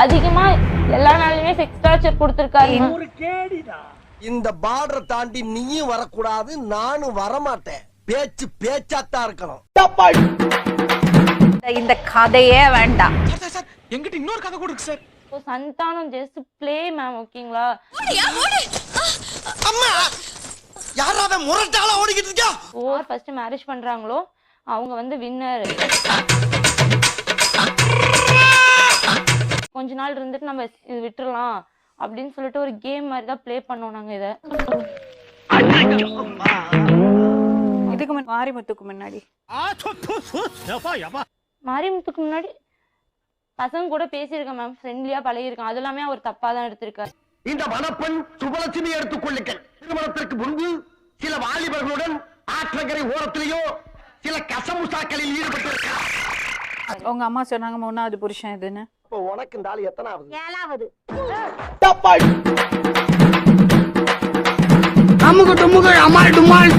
அதிகமா எல்லா நாளுமே செக்ஸ் டார்ச்சர் கொடுத்திருக்காரு. இந்த பார்டரை தாண்டி நீயும் வரக்கூடாது, நானும் வரமாட்டேன். பேச்சு பேச்சாத்தான் இருக்கணும். இந்த கதையே வேண்டாம். என்கிட்ட இன்னொரு கதை கூட இருக்கு sir. Santhanam just play ma'am, ஓகேங்களா? அம்மா யாராவது முரட்டால ஓடிக்கிட்டு இருக்கா? ஃபர்ஸ்ட் மேரேஜ் பண்றாங்களோ அவங்க வந்து வின்னர். கொஞ்ச நாள் இருந்துட்டு நம்ம இது விட்டுறலாம் அப்படின்னு சொல்லிட்டு ஒரு கேம் மாதிரி தான் ப்ளே பண்ணோம் நாங்க இத. இதுக்கு மாரிமுத்துக்கு முன்னாடி மாரிமுத்துக்கு முன்னாடி பசங்க கூட பேசியிருக்கேன் மேம், ஃப்ரெண்ட்லியா பழகிருக்கேன். அது எல்லாமே அவர் தப்பா தான் எடுத்திருக்காரு. இந்த மணப்பெண் சுபலட்சுமி எடுத்துக்கொள்ளுங்கள். திருமணத்திற்கு முன்பு சில வாலிபர்களுடன் ஆற்றங்கரை ஓரத்திலேயோ சில கசமுசாக்களில் ஈடுபட்டிருக்கிறார். உங்க அம்மா சொன்னாங்க 3வது புருஷன் இதுன்னு. இப்போ உனக்கு இந்த ஆள் எத்தனாவது? 7வது. அம்முக்கு டும்முக்கு அம்மாள் டும்மாள்.